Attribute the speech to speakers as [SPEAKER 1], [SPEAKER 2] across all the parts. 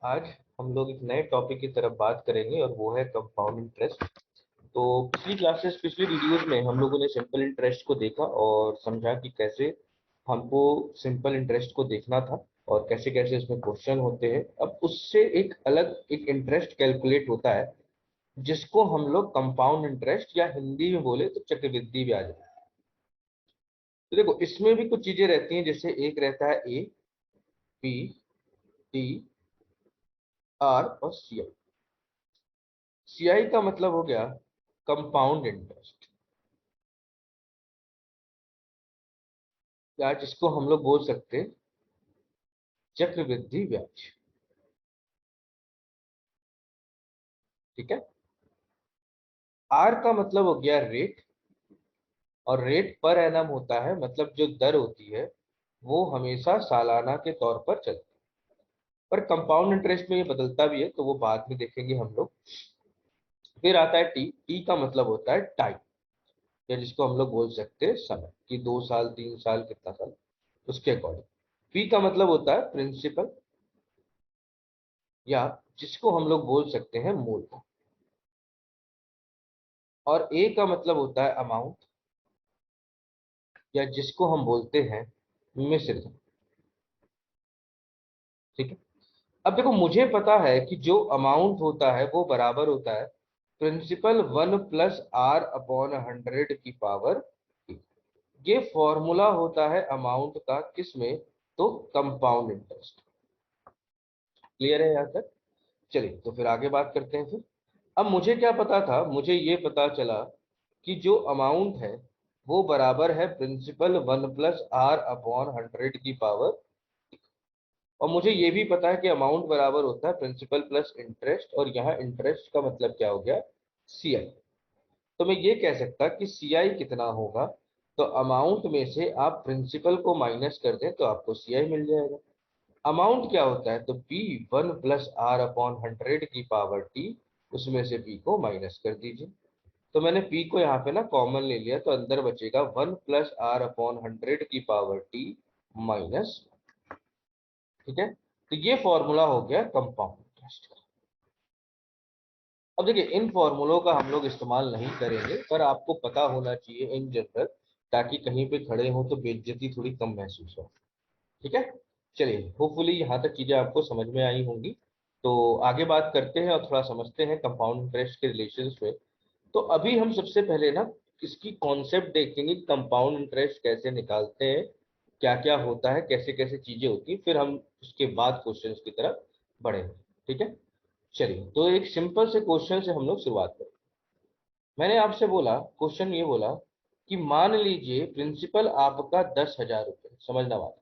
[SPEAKER 1] आज हम लोग एक नए टॉपिक की तरफ बात करेंगे और वो है कंपाउंड इंटरेस्ट। तो पिछली वीडियोस में हम लोगों ने सिंपल इंटरेस्ट को देखा और समझा कि कैसे हमको सिंपल इंटरेस्ट को देखना था और कैसे कैसे इसमें क्वेश्चन होते हैं। अब उससे एक अलग एक इंटरेस्ट कैलकुलेट होता है जिसको हम लोग कंपाउंड इंटरेस्ट या हिंदी में बोले तो चक्रवृद्धि ब्याज। तो देखो इसमें भी कुछ चीजें रहती हैं, जैसे एक रहता है ए, बी, टी, आर और सी। सीआई का मतलब हो गया कंपाउंड इंटरेस्ट, या जिसको हम लोग बोल सकते हैं चक्रवृद्धि ब्याज। ठीक है। आर का मतलब हो गया रेट, और रेट पर एनम होता है, मतलब जो दर होती है वो हमेशा सालाना के तौर पर चलती है। पर कंपाउंड इंटरेस्ट में ये बदलता भी है, तो वो बाद में देखेंगे हम लोग। फिर आता है टी। टी का मतलब होता है टाइम, या जिसको हम लोग बोल सकते हैं समय, कि 2 साल 3 साल कितना साल, उसके अकॉर्डिंग। पी का मतलब होता है प्रिंसिपल, या जिसको हम लोग बोल सकते हैं मूल। और ए का मतलब होता है अमाउंट, या जिसको हम बोलते हैं मिश्र। ठीक है। अब देखो मुझे पता है कि जो अमाउंट होता है वो बराबर होता है प्रिंसिपल 1+R/100 की पावर। ये फॉर्मूला होता है अमाउंट का, किसमें? तो कंपाउंड इंटरेस्ट। क्लियर है यहाँ तक? चलिए तो फिर आगे बात करते हैं। फिर अब मुझे क्या पता था, मुझे ये पता चला कि जो अमाउंट है वो बराबर है प्रिंसिपल 1+R/100 की पावर। और मुझे ये भी पता है कि अमाउंट बराबर होता है प्रिंसिपल प्लस इंटरेस्ट, और यहाँ इंटरेस्ट का मतलब क्या हो गया? सीआई। तो मैं ये कह सकता कि सीआई कितना होगा, तो अमाउंट में से आप प्रिंसिपल को माइनस कर दें तो आपको सीआई मिल जाएगा। अमाउंट क्या होता है? तो बी 1+R/100 की पावर टी, उसमें से बी को माइनस कर दीजिए। तो मैंने पी को यहाँ पे ना कॉमन ले लिया, तो अंदर बचेगा 1+R/100 की पावर टी माइनस। ठीक है। तो ये फॉर्मूला हो गया कंपाउंड इंटरेस्ट का। अब देखिए इन फॉर्मूलों का हम लोग इस्तेमाल नहीं करेंगे, पर आपको पता होना चाहिए इन जनरल, ताकि कहीं पे खड़े हो तो बेइज्जती थोड़ी कम महसूस हो। ठीक है। चलिए होपफुली यहाँ तक चीजें आपको समझ में आई होंगी। तो आगे बात करते हैं और थोड़ा समझते हैं कंपाउंड इंटरेस्ट के रिलेशन में। तो अभी हम सबसे पहले ना इसकी कॉन्सेप्ट देखेंगे, कंपाउंड इंटरेस्ट कैसे निकालते हैं, क्या क्या होता है, कैसे कैसे चीजें होती हैं, फिर हम उसके बाद क्वेश्चंस की तरफ बढ़ेंगे। ठीक है। चलिए तो एक सिंपल से क्वेश्चन से हम लोग शुरुआत करें। मैंने आपसे बोला, क्वेश्चन ये बोला कि मान लीजिए प्रिंसिपल आपका 10,000 रुपये, समझना बात,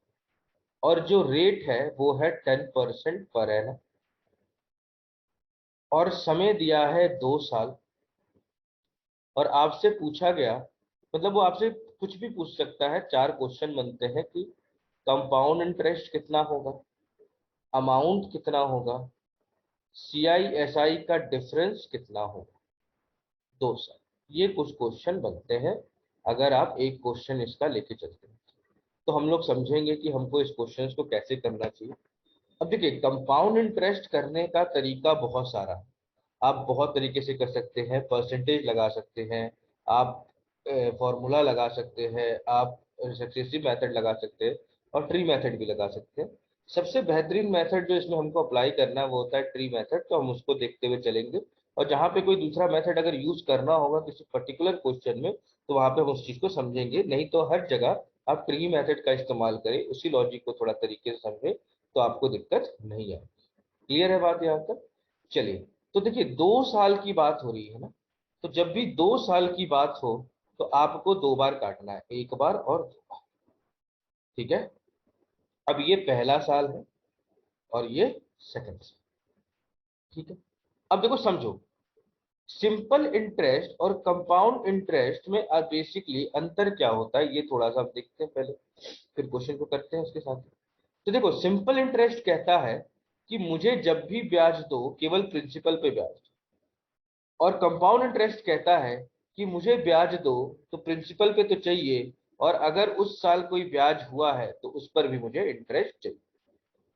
[SPEAKER 1] और जो रेट है वो है 10% पर एनम, और समय दिया है 2 साल। और आपसे पूछा गया, मतलब वो आपसे कुछ भी पूछ सकता है, 4 क्वेश्चन बनते हैं कि कंपाउंड इंटरेस्ट कितना होगा, अमाउंट कितना होगा, सीआई एसआई का डिफरेंस कितना होगा, 2 साल। ये कुछ क्वेश्चन बनते हैं अगर आप एक क्वेश्चन इसका लेके चलते हैं। तो हम लोग समझेंगे कि हमको इस क्वेश्चन को कैसे करना चाहिए। अब देखिए कंपाउंड इंटरेस्ट करने का तरीका बहुत सारा है। आप बहुत तरीके से कर सकते हैं, परसेंटेज लगा सकते हैं, आप फॉर्मूला लगा सकते हैं, आप सक्सेसिव मेथड लगा सकते हैं, और ट्री मेथड भी लगा सकते हैं। सबसे बेहतरीन मेथड जो इसमें हमको अप्लाई करना है वो होता है ट्री मेथड, तो हम उसको देखते हुए चलेंगे। और जहाँ पे कोई दूसरा मेथड अगर यूज करना होगा किसी पर्टिकुलर क्वेश्चन में, तो वहां पे हम उस चीज को समझेंगे, नहीं तो हर जगह आप ट्री मेथड का इस्तेमाल करें, उसी लॉजिक को थोड़ा तरीके से समझें, तो आपको दिक्कत नहीं आएगी। क्लियर है बात यहाँ तक? चलिए तो देखिए 2 साल की बात हो रही है ना, तो जब भी 2 साल की बात हो तो आपको 2 बार काटना है, एक बार और 2 बार। ठीक है। अब ये पहला साल है और ये सेकंड साल। ठीक है। अब देखो समझो, सिंपल इंटरेस्ट और कंपाउंड इंटरेस्ट में बेसिकली अंतर क्या होता है, ये थोड़ा सा आप देखते हैं पहले, फिर क्वेश्चन को करते हैं उसके साथ। तो देखो सिंपल इंटरेस्ट कहता है कि मुझे जब भी ब्याज दो केवल प्रिंसिपल पे ब्याज दो, और कंपाउंड इंटरेस्ट कहता है कि मुझे ब्याज दो तो प्रिंसिपल पे तो चाहिए, और अगर उस साल कोई ब्याज हुआ है तो उस पर भी मुझे इंटरेस्ट चाहिए।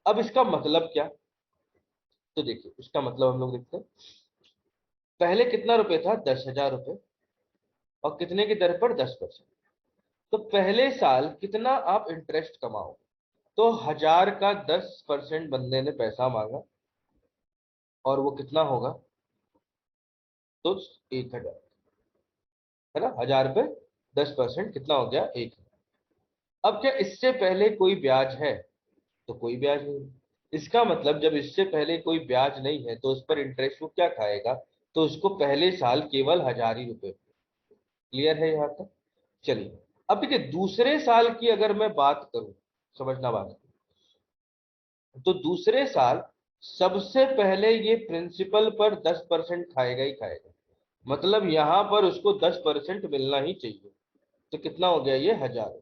[SPEAKER 1] अब इसका मतलब क्या? तो देखिए उसका मतलब हम लोग देखते हैं, पहले कितना रुपए था, 10,000 रुपए, और कितने की दर पर, 10%। तो पहले साल कितना आप इंटरेस्ट कमाओ, तो 1000 का 10% बंदे ने पैसा मांगा, और वो कितना होगा, तो 1,000, है ना। 1000 पे 10% कितना हो गया, 1,000। अब क्या इससे पहले कोई ब्याज है, तो कोई ब्याज नहीं। इसका मतलब जब इससे पहले कोई ब्याज नहीं है तो उस पर इंटरेस्ट वो क्या खाएगा, तो उसको पहले साल केवल 1000 ही रुपए। क्लियर है यहाँ तक। चलिए अब देखिए दूसरे साल की अगर मैं बात करूं, समझना बात, तो दूसरे साल सबसे पहले ये प्रिंसिपल पर 10% खाएगा ही खाएगा, मतलब यहां पर उसको 10% मिलना ही चाहिए। तो कितना हो गया ये, 1000।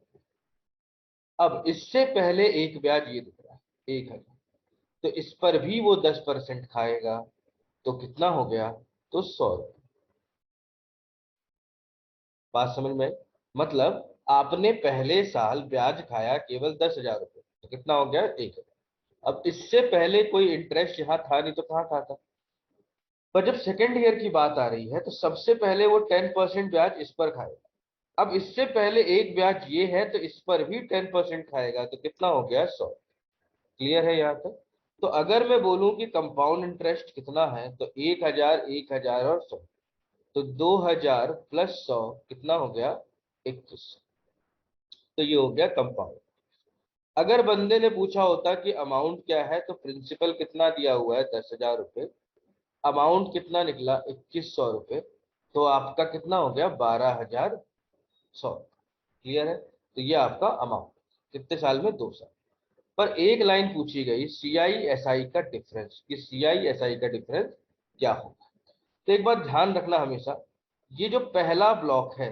[SPEAKER 1] अब इससे पहले एक ब्याज ये दिख रहा है, 1,000, तो इस पर भी वो 10% खाएगा, तो कितना हो गया, तो 100 रुपये। बात समझ में आई? मतलब आपने पहले साल ब्याज खाया केवल 10,000 रुपये, तो कितना हो गया, 1,000। अब इससे पहले कोई इंटरेस्ट यहाँ था नहीं, तो कहाँ था, पर जब सेकेंड ईयर की बात आ रही है तो सबसे पहले वो 10% ब्याज इस पर खाएगा। अब इससे पहले एक ब्याज ये है, तो इस पर भी 10% खाएगा, तो कितना हो गया, 100। क्लियर है यहाँ तक। तो अगर मैं बोलूं कि कंपाउंड इंटरेस्ट कितना है, तो 1,000, 1,000 और 100, तो 2,000 प्लस 100 कितना हो गया, 21। तो ये हो गया कंपाउंड। अगर बंदे ने पूछा होता कि अमाउंट क्या है, तो प्रिंसिपल कितना दिया हुआ है, 10,000 रुपये, अमाउंट कितना निकला, 2,100 रुपये, तो आपका कितना हो गया, 12,100। क्लियर है। तो ये आपका अमाउंट कितने साल में, 2 साल। पर एक लाइन पूछी गई, सीआई एसआई का डिफरेंस, कि सीआई एसआई का डिफरेंस क्या होगा। तो एक बात ध्यान रखना हमेशा, ये जो पहला ब्लॉक है,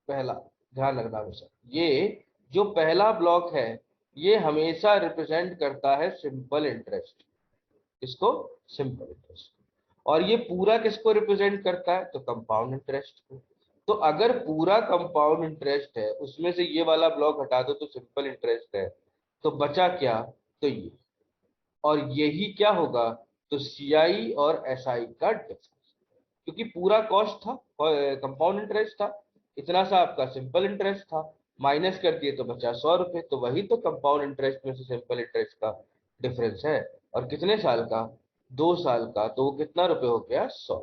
[SPEAKER 1] पहला, ध्यान रखना हमेशा, ये जो पहला ब्लॉक है, ये हमेशा रिप्रेजेंट करता है सिंपल इंटरेस्ट। इसको, सिंपल इंटरेस्ट। और ये पूरा किसको रिप्रेजेंट करता है, तो कंपाउंड इंटरेस्ट को। तो अगर पूरा कंपाउंड इंटरेस्ट है, उसमें से ये वाला ब्लॉक हटा दो तो सिंपल इंटरेस्ट है, तो बचा क्या, तो ये। और यही क्या होगा, तो सीआई और एसआई का डिफरेंस, क्योंकि पूरा कॉस्ट था, कंपाउंड इंटरेस्ट था, इतना सा आपका सिंपल इंटरेस्ट था, माइनस कर दिए तो बचा 100 रुपये, तो वही तो कंपाउंड इंटरेस्ट में से सिंपल इंटरेस्ट का डिफरेंस है। और कितने साल का, 2 साल का, तो वो कितना रुपए हो गया, 100।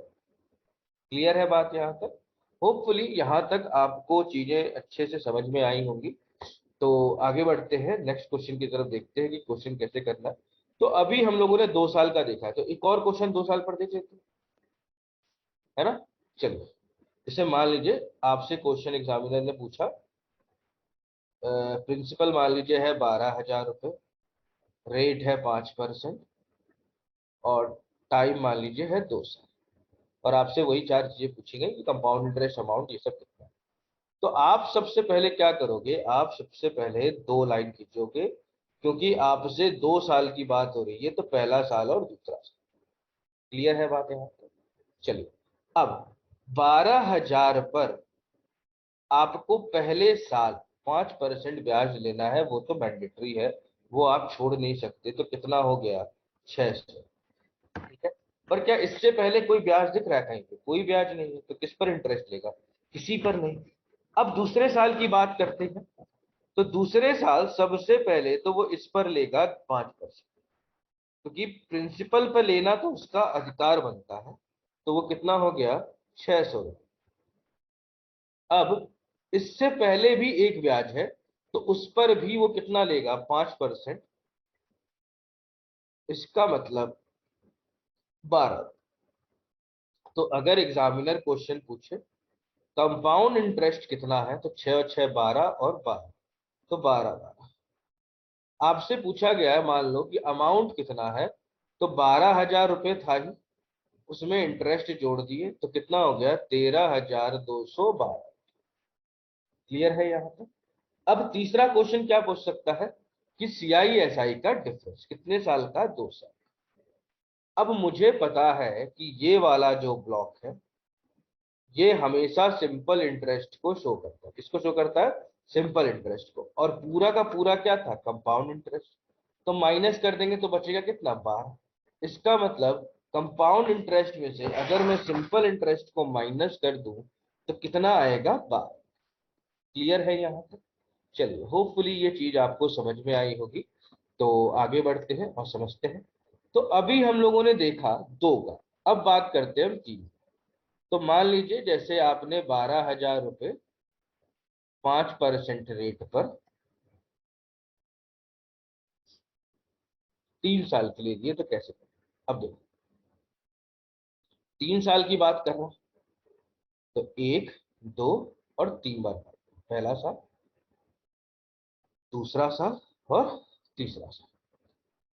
[SPEAKER 1] क्लियर है बात यहाँ तक। होपफुली यहाँ तक आपको चीजें अच्छे से समझ में आई होंगी। तो आगे बढ़ते हैं, नेक्स्ट क्वेश्चन की तरफ देखते हैं कि क्वेश्चन कैसे करना है। तो अभी हम लोगों ने 2 साल का देखा है, तो एक और क्वेश्चन 2 साल पर देख लेते हैं, है ना। चलिए, जैसे मान लीजिए आपसे क्वेश्चन एग्जामिनर ने पूछा, प्रिंसिपल मान लीजिए है 12,000 रुपये, रेट है 5%, और टाइम मान लीजिए है 2 साल, और आपसे वही 4 चीजें पूछी गई कि कंपाउंड इंटरेस्ट, अमाउंट, ये सब कितना है। तो आप सबसे पहले क्या करोगे, आप सबसे पहले 2 लाइन खींचोगे, क्योंकि आपसे 2 साल की बात हो रही है, तो पहला साल और दूसरा साल। क्लियर है बात यहाँ पे। चलिए, अब 12,000 पर आपको पहले साल 5% ब्याज लेना है, वो तो मैंडेटरी है, वो आप छोड़ नहीं सकते। तो कितना हो गया, 600। ठीक है। पर क्या इससे पहले कोई ब्याज दिख रहा है कहीं पे, कोई ब्याज नहीं है, तो किस पर इंटरेस्ट लेगा, किसी पर नहीं। अब दूसरे साल की बात करते हैं, तो दूसरे साल सबसे पहले तो वो इस पर लेगा 5%, क्योंकि प्रिंसिपल पर लेना तो उसका अधिकार बनता है। तो वो कितना हो गया, 600 रुपये। अब इससे पहले भी एक ब्याज है, तो उस पर भी वो कितना लेगा, 5%। इसका मतलब 12। तो अगर एग्जामिनर क्वेश्चन पूछे कंपाउंड इंटरेस्ट कितना है, तो 6 और 6 12, और 12, तो 12 आपसे पूछा गया है, मान लो कि अमाउंट कितना है, तो 12,000 रुपये था ही, उसमें इंटरेस्ट जोड़ दिए, तो कितना हो गया, 13,212। क्लियर है यहाँ तक। अब तीसरा क्वेश्चन क्या पूछ सकता है, कि सीआई एसआई का डिफरेंस कितने साल का, 2 साल। अब मुझे पता है कि ये वाला जो ब्लॉक है, ये हमेशा सिंपल इंटरेस्ट को शो करता है। किसको शो करता है, सिंपल इंटरेस्ट को। और पूरा का पूरा क्या था, कंपाउंड इंटरेस्ट। तो माइनस कर देंगे तो बचेगा कितना, 12। इसका मतलब कंपाउंड इंटरेस्ट में से अगर मैं सिंपल इंटरेस्ट को माइनस कर दूं तो कितना आएगा 12। क्लियर है यहाँ तक? चलिए, होपफुली ये चीज आपको समझ में आई होगी। तो आगे बढ़ते हैं और समझते हैं। तो अभी हम लोगों ने देखा 2 का, अब बात करते हैं हम 3। तो मान लीजिए जैसे आपने 12,000 रुपये 5% रेट पर 3 साल के लिए दिए, तो कैसे करें? अब देखो, 3 साल की बात कर रहा हूं, तो 1, 2 और 3 बार पहला साल, दूसरा साल और तीसरा साल।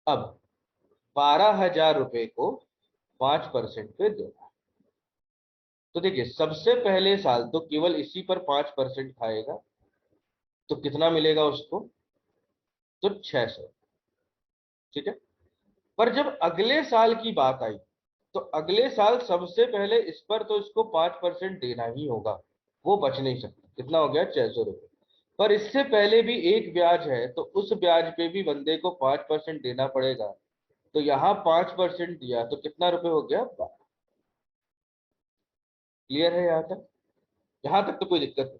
[SPEAKER 1] अब 12,000 रुपये को 5% पे देना। तो देखिए, सबसे पहले साल तो केवल इसी पर 5% खाएगा, तो कितना मिलेगा उसको? तो 600। ठीक है। पर जब अगले साल की बात आई, तो अगले साल सबसे पहले इस पर तो इसको 5% देना ही होगा, वो बच नहीं सकता। कितना हो गया? 600 रुपये। पर इससे पहले भी एक ब्याज है, तो उस ब्याज पे भी बंदे को 5% देना पड़ेगा। तो यहाँ 5% दिया तो कितना रुपए हो गया? 12। क्लियर है यहाँ तक? यहाँ तक तो कोई दिक्कत नहीं।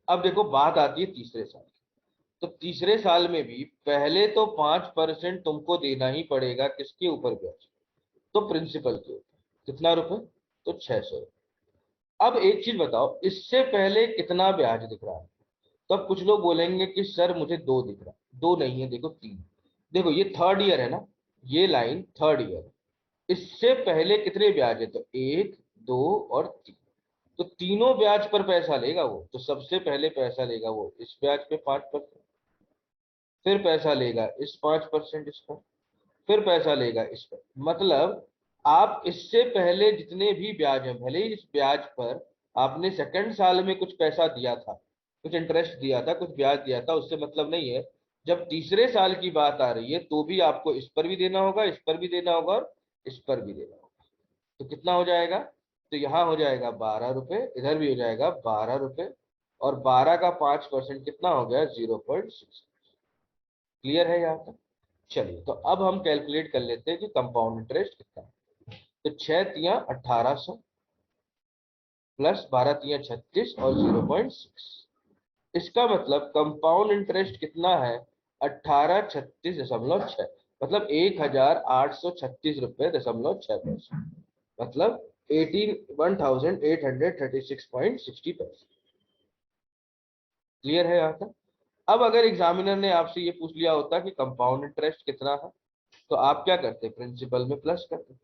[SPEAKER 1] अब देखो, बात आती है तीसरे साल। तो तीसरे साल में भी पहले तो 5% तुमको देना ही पड़ेगा। किसके ऊपर? ब्याज। तो प्रिंसिपल के ऊपर। कितना रुपए? तो 600। अब एक चीज बताओ, इससे पहले कितना ब्याज दिख रहा है? तो अब कुछ लोग बोलेंगे कि सर मुझे 2 दिख रहा है। 2 नहीं है, देखो 3। देखो, ये थर्ड ईयर है ना, ये लाइन थर्ड ईयर। इससे पहले कितने ब्याज है? तो 1, 2 और 3। तो तीनों ब्याज पर पैसा लेगा वो। तो सबसे पहले पैसा लेगा वो इस ब्याज पे 5%, फिर पैसा लेगा इस 5% इस पर, फिर पैसा लेगा इस पर। मतलब आप इससे पहले जितने भी ब्याज हैं, भले ही इस ब्याज पर आपने सेकंड साल में कुछ पैसा दिया था, कुछ इंटरेस्ट दिया था, कुछ ब्याज दिया था, उससे मतलब नहीं है। जब तीसरे साल की बात आ रही है तो भी आपको इस पर भी देना होगा, इस पर भी देना होगा और इस पर भी देना होगा। तो कितना हो जाएगा? तो यहाँ हो जाएगा 12 रुपए, इधर भी हो जाएगा 12 रुपए, और 12 का 5% कितना हो गया? 0.6। क्लियर है यहाँ तक? चलिए, तो अब हम कैलकुलेट कर लेते हैं कि कंपाउंड इंटरेस्ट कितना है। तो 6 तियां 1800 प्लस 12 तियां 36 और 0.6। इसका मतलब कंपाउंड इंटरेस्ट कितना है? 1836.6। मतलब 1836.6 रुपए। मतलब 1836.60 पैसे। क्लियर है यहाँ तक? अब अगर एग्जामिनर ने आपसे ये पूछ लिया होता कि कंपाउंड इंटरेस्ट कितना है, तो आप क्या करते? प्रिंसिपल में प्लस करते।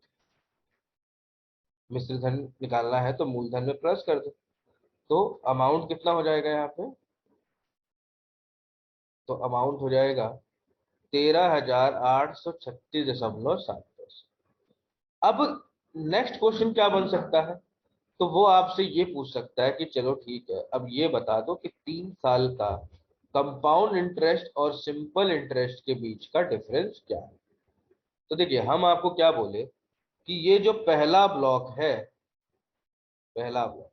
[SPEAKER 1] मिश्र धन निकालना है तो मूलधन में प्लस कर दो। तो अमाउंट कितना हो जाएगा यहाँ पे? तो अमाउंट हो जाएगा 13,836.7। अब नेक्स्ट क्वेश्चन क्या बन सकता है? तो वो आपसे ये पूछ सकता है कि चलो ठीक है, अब ये बता दो कि 3 साल का कंपाउंड इंटरेस्ट और सिंपल इंटरेस्ट के बीच का डिफरेंस क्या है। तो देखिए, हम आपको क्या बोले कि ये जो पहला ब्लॉक है, पहला ब्लॉक,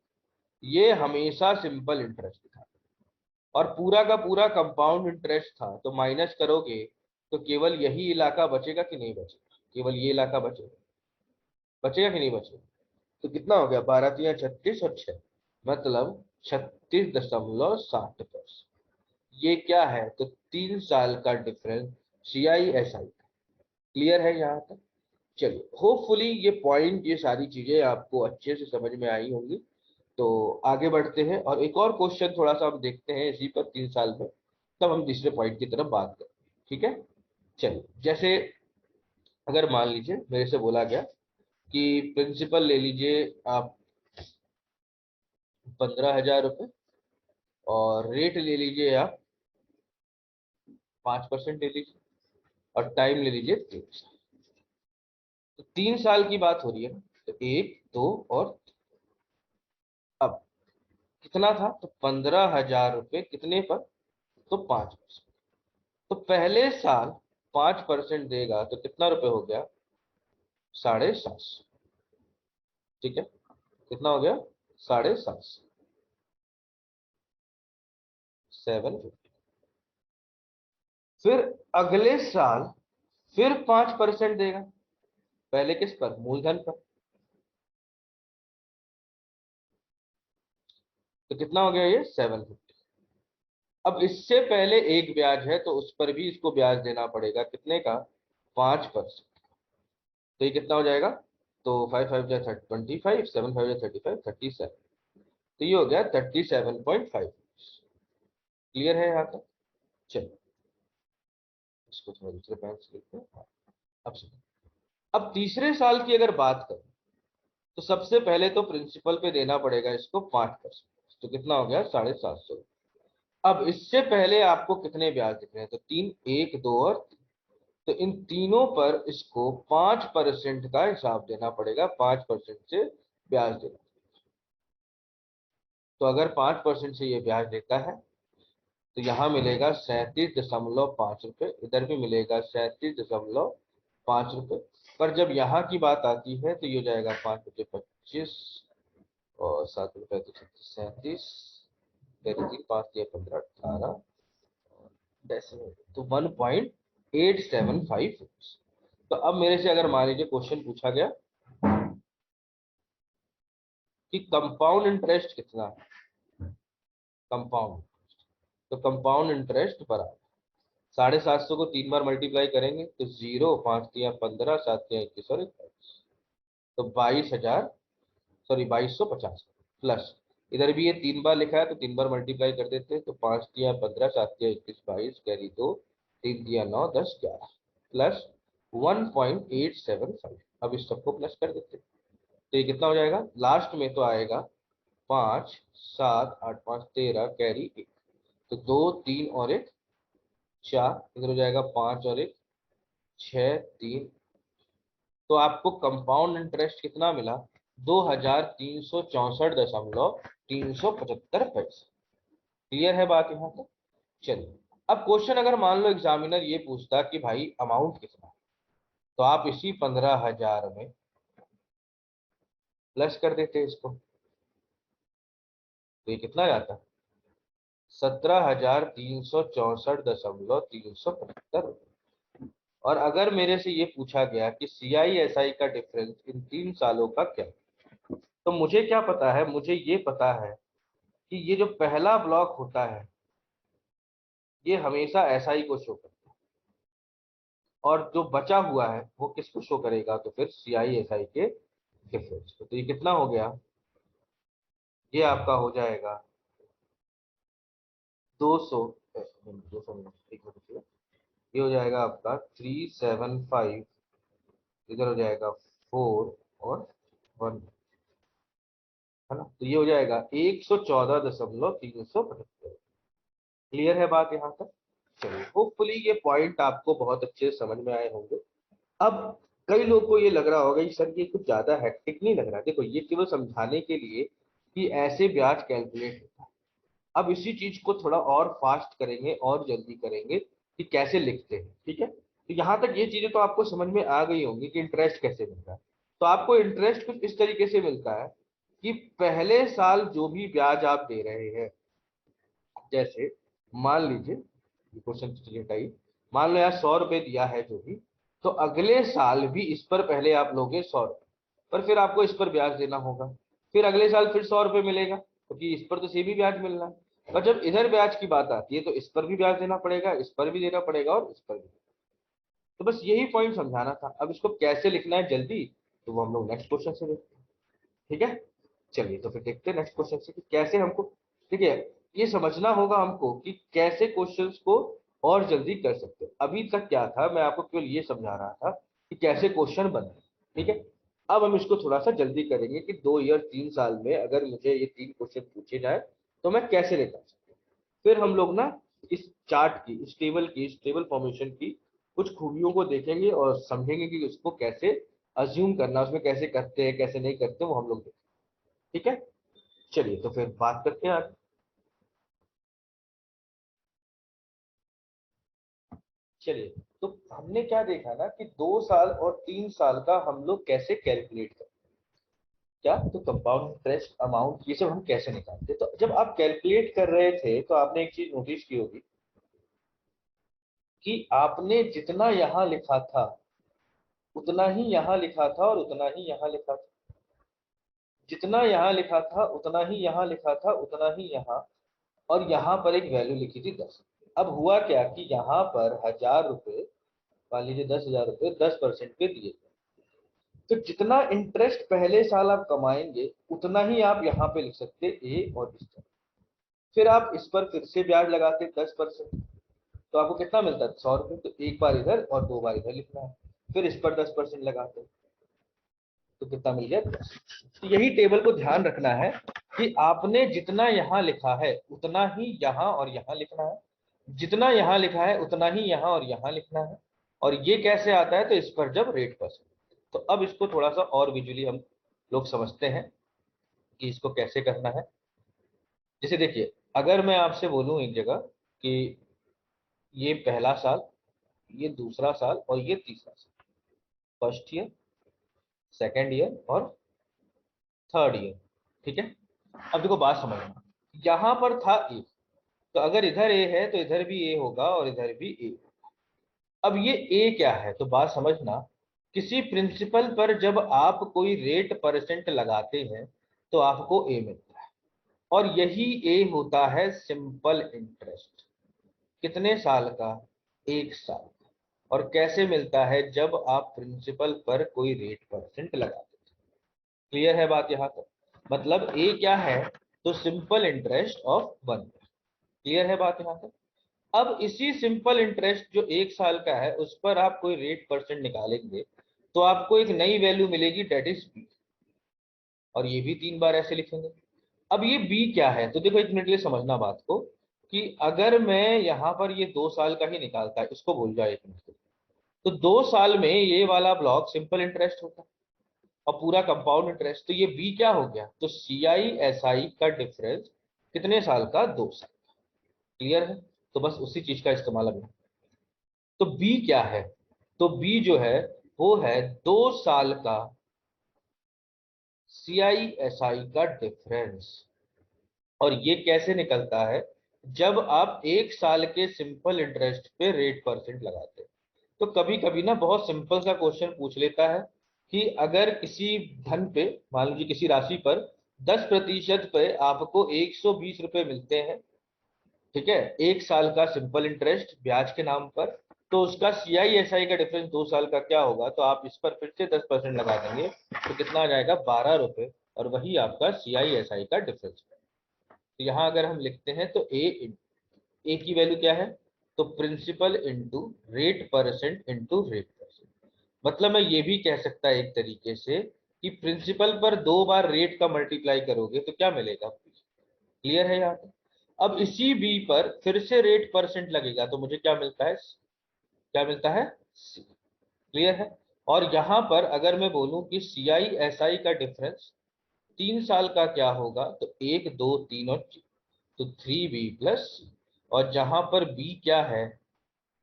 [SPEAKER 1] ये हमेशा सिंपल इंटरेस्ट था और पूरा का पूरा कंपाउंड इंटरेस्ट था। तो माइनस करोगे तो केवल यही इलाका बचेगा कि नहीं बचेगा? केवल ये इलाका बचेगा। बचेगा कि नहीं बचेगा? तो कितना हो गया? 12 तियां 36 और 6, मतलब 36.60%। ये क्या है? तो 3 साल का डिफरेंस, CISI। क्लियर है यहाँ तक? चलिए, होपफुली ये पॉइंट, ये सारी चीजें आपको अच्छे से समझ में आई होंगी। तो आगे बढ़ते हैं और एक और क्वेश्चन थोड़ा सा हम देखते हैं इसी पर 3 साल में, तब हम तीसरे पॉइंट की तरफ बात करें। ठीक है। चलिए, जैसे अगर मान लीजिए मेरे से बोला गया कि प्रिंसिपल ले लीजिए आप 15,000 रुपये, और रेट ले लीजिए आप 5% ले लीजिए, और टाइम ले लीजिए 3 साल। तो 3 साल की बात हो रही है ना, तो 1, 2 और अब कितना था? तो 15,000 रुपये कितने पर? तो 5%। तो पहले साल 5% देगा तो कितना रुपए हो गया? 750। ठीक है। कितना हो गया? 750, 750। फिर अगले साल फिर 5% देगा। पहले किस पर, मूलधन पर। तो कितना हो गया ये 750। अब इससे पहले एक ब्याज है तो उस पर भी इसको ब्याज देना पड़ेगा, कितने का, 5%। तो ये कितना हो जाएगा, तो 5 5 जा 25, 7 5 जा 35, 37। तो ये हो गया 37.5। क्लियर है यहाँ तक। चलो इसको थोड़ा दूसरे पेन से लिखते हैं। हाँ, अब सुनो। अब तीसरे साल की अगर बात करें तो सबसे पहले तो प्रिंसिपल पे देना पड़ेगा इसको 5%। तो कितना हो गया 750। अब इससे पहले आपको कितने ब्याज दिख रहे हैं, तो तीन, एक, दो और तीन। तो इन तीनों पर इसको 5% का हिसाब देना पड़ेगा, 5% से ब्याज देना। तो अगर 5% से ये ब्याज देता है तो यहाँ मिलेगा 37.5 रुपये, इधर भी मिलेगा 37.5 रुपये। पर जब यहाँ की बात आती है तो ये हो जाएगा 5 रुपये 25 और 7 रुपये तो 37, 5 या 15 18 डेसिमल, तो 1.875। तो अब मेरे से अगर मान लीजिए क्वेश्चन पूछा गया कि कंपाउंड इंटरेस्ट कितना है, कंपाउंड, तो कंपाउंड इंटरेस्ट बराबर 750 को 3 बार मल्टीप्लाई करेंगे तो 0, 5 या 15, 7 या 21 और 21, तो 22,000, सॉरी 2250 प्लस, इधर भी ये 3 बार लिखा है तो 3 बार मल्टीप्लाई कर देते हैं, तो 5 या 15, 7 या 21, 22, कैरी 2, 3 या 9, 10, 11 प्लस 1.875। अब इस सबको प्लस कर देते हैं तो ये कितना हो जाएगा, लास्ट में तो आएगा 5 7 8 5 13, कैरी 1, तो 2 3 और 1 4, इधर हो जाएगा 5 और 1 6 3। तो आपको कंपाउंड इंटरेस्ट कितना मिला, 2364.375 पैसे। क्लियर है बात यहाँ तक। चलिए अब क्वेश्चन अगर मान लो एग्जामिनर ये पूछता कि भाई अमाउंट कितना है, तो आप इसी 15,000 में प्लस कर देते इसको, तो ये कितना जाता, 17,364.375। और अगर मेरे से ये पूछा गया कि CISI का डिफरेंस इन 3 सालों का क्या, तो मुझे क्या पता है, मुझे ये पता है कि ये जो पहला ब्लॉक होता है ये हमेशा SI को शो करता है, और जो बचा हुआ है वो किसको शो करेगा, तो फिर CISI के डिफरेंस को। तो ये कितना हो गया, ये आपका हो जाएगा 200, 200 एक मिनट, ये हो जाएगा आपका 375, इधर हो जाएगा 4 और 1, है ना, तो ये हो जाएगा 114.375। क्लियर है बात यहाँ तक। चलिए होपफुली ये पॉइंट आपको बहुत अच्छे से समझ में आए होंगे। अब कई लोग को ये लग रहा होगा कि सर ये कुछ ज्यादा हेक्टिक नहीं लग रहा, देखो ये केवल समझाने के लिए कि ऐसे ब्याज कैलकुलेट होता है। अब इसी चीज को थोड़ा और फास्ट करेंगे और जल्दी करेंगे कि कैसे लिखते हैं, ठीक है। तो यहाँ तक ये चीजें तो आपको समझ में आ गई होंगी कि इंटरेस्ट कैसे मिलता है। तो आपको इंटरेस्ट कुछ इस तरीके से मिलता है कि पहले साल जो भी ब्याज आप दे रहे हैं, जैसे मान लीजिए क्वेश्चन हटाइए, मान लो यार 100 रुपए दिया है जो भी, तो अगले साल भी इस पर पहले आप लोगे 100 रुपए, पर फिर आपको इस पर ब्याज देना होगा, फिर अगले साल फिर 100 रुपए मिलेगा क्योंकि इस पर तो सेम ही ब्याज मिलना है। पर जब इधर ब्याज की बात आती है तो इस पर भी ब्याज देना पड़ेगा, इस पर भी देना पड़ेगा और इस पर भी। तो बस यही पॉइंट समझाना था। अब इसको कैसे लिखना है जल्दी, तो वो हम लोग नेक्स्ट क्वेश्चन से देखते हैं, ठीक है। चलिए तो फिर देखते हैं नेक्स्ट क्वेश्चन से कि कैसे हमको, ठीक है, ये समझना होगा हमको कि कैसे क्वेश्चंस को और जल्दी कर सकते हैं। अभी तक क्या था, मैं आपको केवल ये समझा रहा था कि कैसे क्वेश्चन बने, ठीक है। अब हम इसको थोड़ा सा जल्दी करेंगे कि 2 ईयर 3 साल में अगर मुझे ये 3 क्वेश्चन पूछे जाए तो मैं कैसे निकाल सकता हूँ। फिर हम लोग ना इस चार्ट की, इस टेबल की, इस टेबल फॉर्मेशन की कुछ खूबियों को देखेंगे और समझेंगे कि उसको कैसे अज्यूम करना, उसमें कैसे करते हैं कैसे नहीं करते, वो हम लोग देखेंगे, ठीक है। चलिए तो फिर बात करते हैं आगे। चलिए तो हमने क्या देखा ना कि 2 साल और 3 साल का हम लोग कैसे कैलकुलेट करते हैं, क्या, तो कंपाउंड इंटरेस्ट अमाउंट ये सब हम कैसे निकालते हैं। तो जब आप कैलकुलेट कर रहे थे तो आपने एक चीज नोटिस की होगी कि आपने जितना यहाँ लिखा था उतना ही यहाँ लिखा था और उतना ही यहाँ लिखा था, जितना यहाँ लिखा था उतना ही यहाँ लिखा था, उतना ही यहाँ, और यहाँ पर एक वैल्यू लिखी थी 10। अब हुआ क्या कि यहाँ पर 1000 रुपए, मान लीजिए 10,000 रुपए 10% पे दिए, तो जितना इंटरेस्ट पहले साल आप कमाएंगे उतना ही आप यहाँ पे लिख सकते ए और इस तरह। फिर आप इस पर फिर से ब्याज लगाते 10%, तो आपको कितना मिलता है 100 रुपए। तो एक बार इधर और 2 बार इधर लिखना है, फिर इस पर 10% लगाते हैं, तो कितना मिल गया 10। तो यही टेबल को ध्यान रखना है कि आपने जितना यहाँ लिखा है उतना ही यहाँ और यहाँ लिखना है, जितना यहाँ लिखा है उतना ही यहाँ और यहाँ लिखना है। और ये कैसे आता है, तो इस पर जब रेट परसेंट। तो अब इसको थोड़ा सा और विजुअली हम लोग समझते हैं कि इसको कैसे करना है। जैसे देखिए, अगर मैं आपसे बोलूं एक जगह कि ये पहला साल, ये दूसरा साल और ये तीसरा साल, फर्स्ट ईयर, सेकेंड ईयर और थर्ड ईयर, ठीक है। अब देखो बात समझना, यहाँ पर था ए, तो अगर इधर ए है तो इधर भी ए होगा और इधर भी ए। अब ये ए क्या है, तो बात समझना, किसी प्रिंसिपल पर जब आप कोई रेट परसेंट लगाते हैं तो आपको ए मिलता है, और यही ए होता है सिंपल इंटरेस्ट। कितने साल का, 1 साल का। और कैसे मिलता है, जब आप प्रिंसिपल पर कोई रेट परसेंट लगाते हैं। क्लियर है बात यहाँ तक? मतलब ए क्या है, तो सिंपल इंटरेस्ट ऑफ 1। क्लियर है बात यहाँ तक? अब इसी सिंपल इंटरेस्ट जो 1 साल का है उस पर आप कोई रेट परसेंट निकालेंगे तो आपको एक नई वैल्यू मिलेगी, डेट इज बी। और ये भी 3 बार ऐसे लिखेंगे। अब ये बी क्या है, तो देखो एक मिनट लिए समझना बात को, कि अगर मैं यहाँ पर ये 2 साल का ही निकालता है, इसको भूल जाओ एक मिनट, तो 2 साल में ये वाला ब्लॉक सिंपल इंटरेस्ट होता है और पूरा कंपाउंड इंटरेस्ट। तो ये बी क्या हो गया, तो सी आई एस आई का डिफरेंस कितने साल का, 2 साल। क्लियर है? तो बस उसी चीज का इस्तेमाल अभी। तो बी क्या है, तो बी जो है वो है 2 साल का सी आई एस आई का डिफरेंस। और ये कैसे निकलता है, जब आप 1 साल के सिंपल इंटरेस्ट पे रेट परसेंट लगाते हैं। तो कभी कभी ना बहुत सिंपल सा क्वेश्चन पूछ लेता है कि अगर किसी धन पे, मान लीजिए किसी राशि पर 10% पे आपको 120 रुपए मिलते हैं, ठीक है, 1 साल का सिंपल इंटरेस्ट ब्याज के नाम पर, तो उसका सी आई एस आई का डिफरेंस 2 साल का क्या होगा, तो आप इस पर फिर से 10% लगा देंगे तो कितना आ जाएगा, 12 रुपए। और वही आपका सी आई एस आई का डिफरेंस है। तो यहाँ अगर हम लिखते हैं तो ए की वैल्यू क्या है, तो principal into rate percent into rate percent. मतलब मैं ये भी कह सकता है एक तरीके से कि प्रिंसिपल पर 2 बार रेट का मल्टीप्लाई करोगे तो क्या मिलेगा। क्लियर है यहाँ तक? अब इसी बी पर फिर से रेट परसेंट लगेगा तो मुझे क्या मिलता है, क्या मिलता है, सी। क्लियर है? और यहाँ पर अगर मैं बोलूं कि सी आई एस आई का डिफरेंस 3 साल का क्या होगा, तो 1 2 3 और 4, तो 3b प्लस सी। और जहां पर बी क्या है,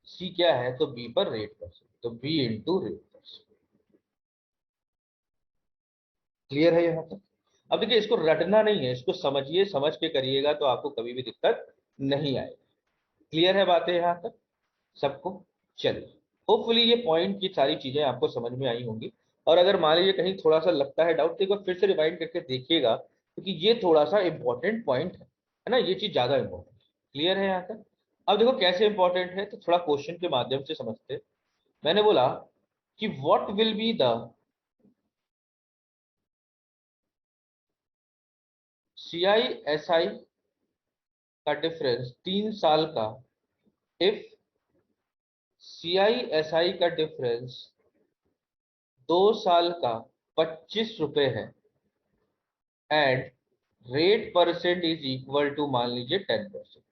[SPEAKER 1] सी क्या है, तो बी पर रेट परसेंट, तो B into rate percent. Clear है यहाँ तक? अब देखिए, इसको रटना नहीं है, इसको समझिए, समझ के करिएगा तो आपको कभी भी दिक्कत नहीं आएगी। क्लियर है बातें यहाँ तक सबको? चलिए, होपफुली ये पॉइंट की सारी चीजें आपको समझ में आई होंगी। और अगर मान लीजिए कहीं थोड़ा सा लगता है डाउट, तो एक बार फिर से रिवाइंड करके देखिएगा, क्योंकि ये थोड़ा सा इंपॉर्टेंट पॉइंट है ना, ये चीज ज्यादा इंपॉर्टेंट। क्लियर है यहाँ तक? अब देखो कैसे इंपॉर्टेंट है, तो थोड़ा क्वेश्चन के माध्यम से समझते हैं। मैंने बोला कि what will be the C I S I का डिफरेंस 3 साल का, if C I S I का डिफरेंस 2 साल का 25 रुपए है, and rate percent is equal to मान लीजिए 10%।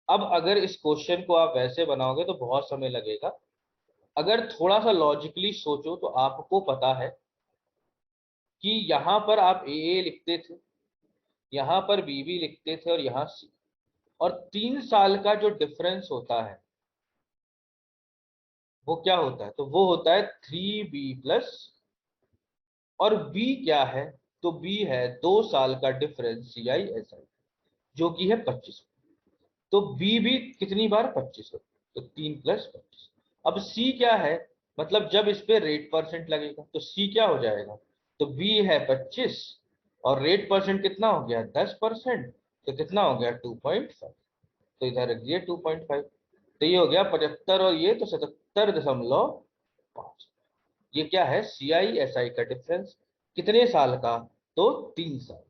[SPEAKER 1] अब अगर इस क्वेश्चन को आप वैसे बनाओगे तो बहुत समय लगेगा। अगर थोड़ा सा लॉजिकली सोचो तो आपको पता है कि यहाँ पर आप ए लिखते थे, यहाँ पर बी लिखते थे और यहाँ सी। और 3 साल का जो डिफरेंस होता है वो क्या होता है, तो वो होता है 3b प्लस। और बी क्या है, तो बी है 2 साल का डिफरेंस सी आई एस आई, जो कि है 25। तो बी भी कितनी बार, 25 हो, तो 3 प्लस 25। अब सी क्या है, मतलब जब इस पे रेट परसेंट लगेगा तो सी क्या हो जाएगा, तो बी है 25 और रेट परसेंट कितना हो गया 10%, तो कितना हो गया 2.5, तो इधर रख दिए 2.5, तो ये हो गया 75 और ये तो 77.5। ये क्या है सी आई एस आई का डिफरेंस, कितने साल का, तो 3 साल।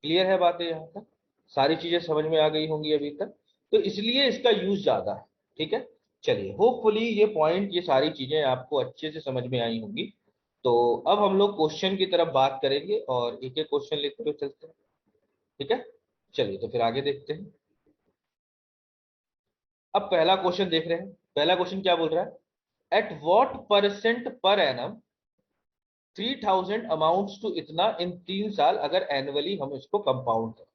[SPEAKER 1] क्लियर है बातें यहाँ तक, सारी चीजें समझ में आ गई होंगी अभी तक, तो इसलिए इसका यूज ज्यादा है। ठीक है, चलिए होपफुली ये पॉइंट ये सारी चीजें आपको अच्छे से समझ में आई होंगी। तो अब हम लोग क्वेश्चन की तरफ बात करेंगे और एक एक क्वेश्चन लेते हुए चलते हैं। ठीक है, चलिए तो फिर आगे देखते हैं। अब पहला क्वेश्चन देख रहे हैं, पहला क्वेश्चन क्या बोल रहा है, at what percent per annum 3000 amounts to इतना इन 3 साल अगर एनुअली हम इसको कंपाउंड करते हैं।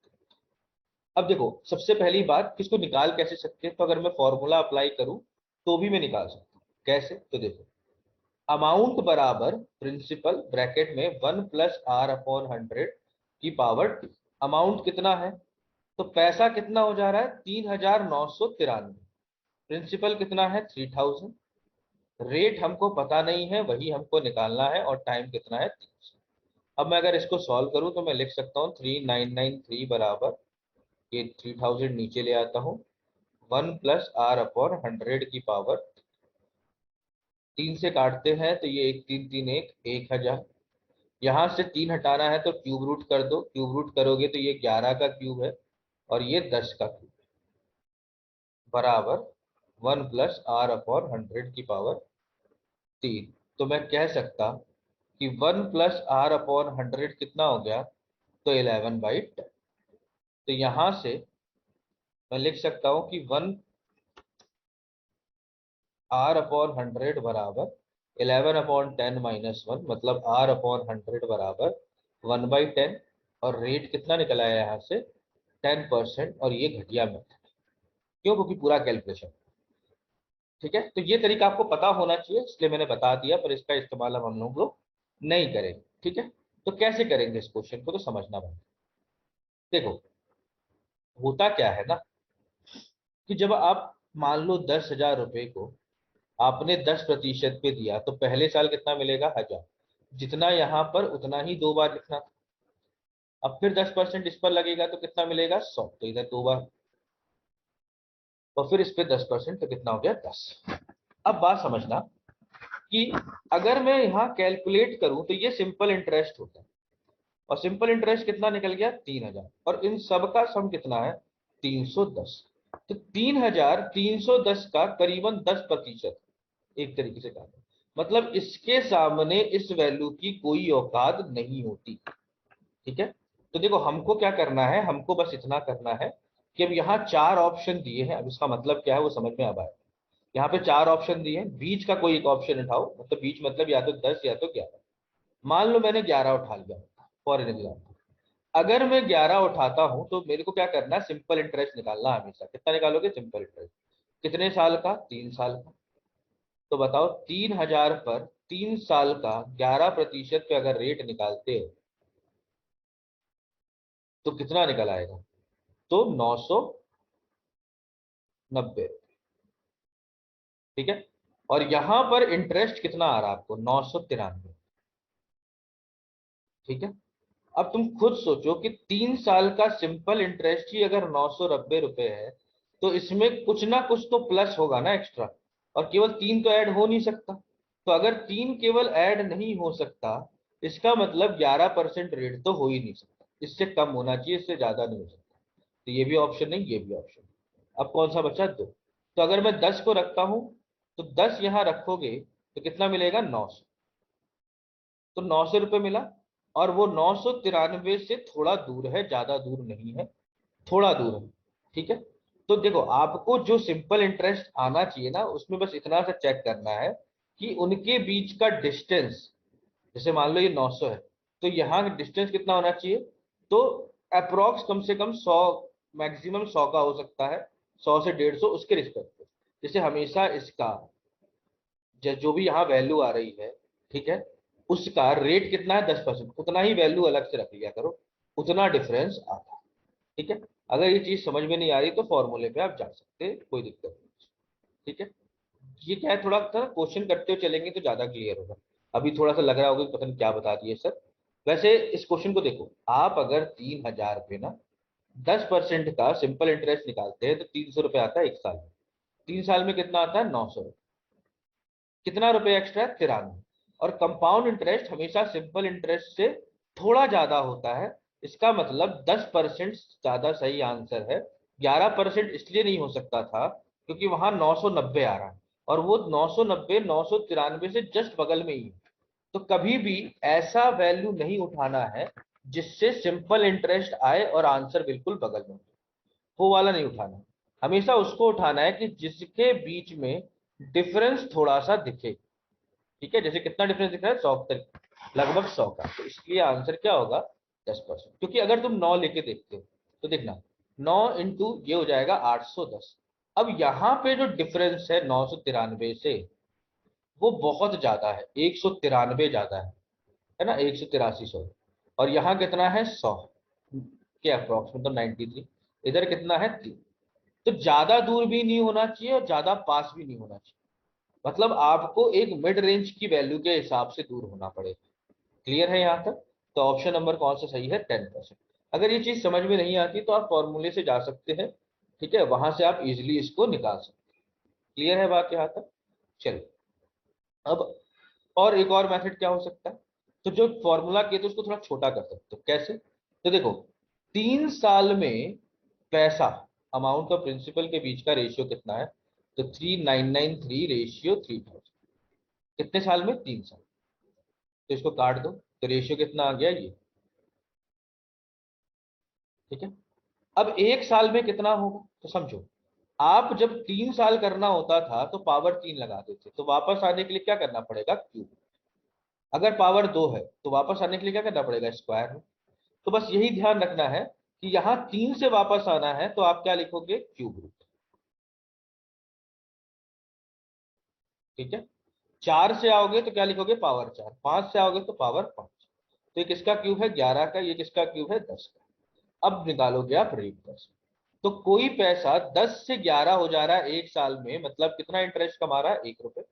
[SPEAKER 1] अब देखो सबसे पहली बात, किसको निकाल कैसे सकते हैं, तो अगर मैं फॉर्मूला अप्लाई करूं तो भी मैं निकाल सकता हूं। कैसे, तो देखो अमाउंट बराबर प्रिंसिपल ब्रैकेट में 1 + r/100 की पावर t। अमाउंट कितना है, तो पैसा कितना हो जा रहा है 3993, प्रिंसिपल कितना है 3000, रेट हमको पता नहीं है वही हमको निकालना है और टाइम कितना है 300। अब मैं अगर इसको सॉल्व करूं तो मैं लिख सकता हूँ 3993 बराबर, ये 3000 नीचे ले आता हूँ, 1 + r/100 की पावर 3 से काटते हैं तो ये 1 3 3 1 1000, यहाँ से 3 हटाना है तो क्यूब रूट कर दो, क्यूब रूट करोगे तो ये 11 का क्यूब है और ये 10 का क्यूब बराबर 1 + r/100 की पावर 3। तो मैं कह सकता कि 1 + r/100 कितना हो गया, तो 11/10। तो यहां से मैं लिख सकता हूं कि 1 r/100 बराबर 11/10 - 1, मतलब r/100 बराबर 1/10, और रेट कितना निकल आया यहाँ से 10%, और ये घटिया मेथड, क्यों, क्योंकि पूरा कैलकुलेशन। ठीक है, तो ये तरीका आपको पता होना चाहिए इसलिए मैंने बता दिया, पर इसका इस्तेमाल अब हम लोग नहीं करेंगे। ठीक है, तो कैसे करेंगे इस क्वेश्चन को, तो समझना पड़ेगा। देखो होता क्या है ना, कि जब आप मान लो 10,000 रुपए को आपने 10% पे दिया तो पहले साल कितना मिलेगा 1000, जितना यहाँ पर उतना ही 2 बार लिखना था। अब फिर 10% इस पर लगेगा तो कितना मिलेगा 100, तो इधर 2 बार, और फिर इस पे 10% तो कितना हो गया 10। अब बात समझना कि अगर मैं यहाँ कैलकुलेट करूं तो ये सिंपल इंटरेस्ट होता है, और सिंपल इंटरेस्ट कितना निकल गया 3000, और इन सब का सम कितना है 310। तो 3310 का करीबन 10%, एक तरीके से कहा, मतलब इसके सामने इस वैल्यू की कोई औकात नहीं होती। ठीक है, तो देखो हमको क्या करना है, हमको बस इतना करना है कि अब यहाँ 4 ऑप्शन दिए हैं, अब इसका मतलब क्या है वो समझ में आ आए। यहाँ पे 4 ऑप्शन दिए हैं, बीच का कोई एक ऑप्शन उठाओ, मतलब बीच मतलब या तो 10 या तो 11। मान लो मैंने 11 उठा लिया, फॉर एन एग्जाम्पल। अगर मैं 11 उठाता हूं तो मेरे को क्या करना है, सिंपल इंटरेस्ट निकालना है हमेशा। कितना निकालोगे सिंपल इंटरेस्ट, कितने साल का 3 साल का। तो बताओ 3000 पर 3 साल का 11% पे अगर रेट निकालते हो तो कितना निकल आएगा, तो 990। ठीक है, और यहां पर इंटरेस्ट कितना आ रहा है आपको 993। ठीक है, अब तुम खुद सोचो कि 3 साल का सिंपल इंटरेस्ट ही अगर 990 रुपए है, तो इसमें कुछ ना कुछ तो प्लस होगा ना एक्स्ट्रा, और केवल 3 तो ऐड हो नहीं सकता। तो अगर 3 केवल ऐड नहीं हो सकता, इसका मतलब 11% रेट तो हो ही नहीं सकता, इससे कम होना चाहिए, इससे ज्यादा नहीं हो सकता। तो ये भी ऑप्शन नहीं, ये भी ऑप्शन। अब कौन सा बचा, 2। तो अगर मैं 10 को रखता हूं तो 10 यहां रखोगे तो कितना मिलेगा 900, तो 900 रुपये मिला, और वो 993 से थोड़ा दूर है, ज्यादा दूर नहीं है, थोड़ा दूर है। ठीक है, तो देखो आपको जो सिंपल इंटरेस्ट आना चाहिए ना, उसमें बस इतना सा चेक करना है कि उनके बीच का डिस्टेंस, जैसे मान लो ये 900 है, तो यहाँ डिस्टेंस कितना होना चाहिए, तो अप्रोक्स कम से कम 100, मैक्सिमम 100 का हो सकता है, 100 से 150 उसके रिस्पेक्ट पे। जैसे हमेशा इसका जो भी यहाँ वैल्यू आ रही है, ठीक है, उसका रेट कितना है 10%, उतना ही वैल्यू अलग से रख लिया करो, उतना डिफरेंस आता है। ठीक है, अगर ये चीज समझ में नहीं आ रही तो फॉर्मूले पे आप जा सकते हैं, कोई दिक्कत नहीं। ठीक है, ये क्या है, थोड़ा सा क्वेश्चन करते हुए चलेंगे तो ज्यादा क्लियर होगा। अभी थोड़ा सा लग रहा होगा कि पता नहीं क्या बता दिए सर। वैसे इस क्वेश्चन को देखो, आप अगर 3,000 पे ना 10% का सिंपल इंटरेस्ट निकालते हैं तो 300 रुपये आता है एक साल में। 3 साल में कितना आता है, 900। कितना रुपए एक्स्ट्रा, 93। और कंपाउंड इंटरेस्ट हमेशा सिंपल इंटरेस्ट से थोड़ा ज्यादा होता है। इसका मतलब 10% ज्यादा सही आंसर है। 11% इसलिए नहीं हो सकता था क्योंकि वहां 990 आ रहा है, और वो 990 993 से जस्ट बगल में ही है। तो कभी भी ऐसा वैल्यू नहीं उठाना है जिससे सिंपल इंटरेस्ट आए और आंसर बिल्कुल बगल में हो। वो वाला नहीं उठाना। हमेशा उसको उठाना है कि जिसके बीच में डिफरेंस थोड़ा सा दिखे। ठीक है, जैसे कितना डिफरेंस दिख रहा है, 100 तक, लगभग 100 का। तो इसलिए आंसर क्या होगा, 10%। क्योंकि अगर तुम 9 लेके देखते हो तो देखना, 9 इंटू ये हो जाएगा 810। अब यहाँ पे जो डिफरेंस है 993 से, वो बहुत ज्यादा है, 193 ज्यादा है ना, 183 सॉरी। और यहाँ कितना है, 100 के अप्रोक्स, मतलब 93। इधर कितना है, 3। तो ज्यादा दूर भी नहीं होना चाहिए और ज्यादा पास भी नहीं होना चाहिए। मतलब आपको एक मिड रेंज की वैल्यू के हिसाब से दूर होना पड़ेगा। क्लियर है यहाँ तक? तो ऑप्शन नंबर कौन सा सही है, 10%। अगर ये चीज समझ में नहीं आती तो आप फॉर्मूले से जा सकते हैं। ठीक है, वहां से आप इजिली इसको निकाल सकते हैं। क्लियर है बात यहाँ तक? चलिए, अब और एक और मेथड क्या हो सकता है। तो जो फॉर्मूला किए तो उसको थोड़ा छोटा कर सकते हो, कैसे? तो देखो, 3 साल में पैसा, अमाउंट और प्रिंसिपल के बीच का रेशियो कितना है, तो 3993/3000। कितने साल में, 3 साल। तो इसको काट दो, तो रेशियो कितना आ गया ये। ठीक है, अब एक साल में कितना होगा, तो समझो, आप जब 3 साल करना होता था तो पावर 3 लगा देते, तो वापस आने के लिए क्या करना पड़ेगा, क्यूब। अगर पावर 2 है तो वापस आने के लिए क्या करना पड़ेगा, स्क्वायर में। तो बस यही ध्यान रखना है कि यहाँ 3 से वापस आना है तो आप क्या लिखोगे, क्यूब रूट। ठीक है, 4 से आओगे तो क्या लिखोगे, पावर 4। 5 से आओगे तो पावर 5। तो ये किसका क्यूब है, 11 का। ये किसका क्यूब है, 10 का। अब निकालोगे आप रेट 10। तो कोई पैसा 10 से 11 हो जा रहा है एक साल में, मतलब कितना इंटरेस्ट कमा रहा है, 1 रुपए।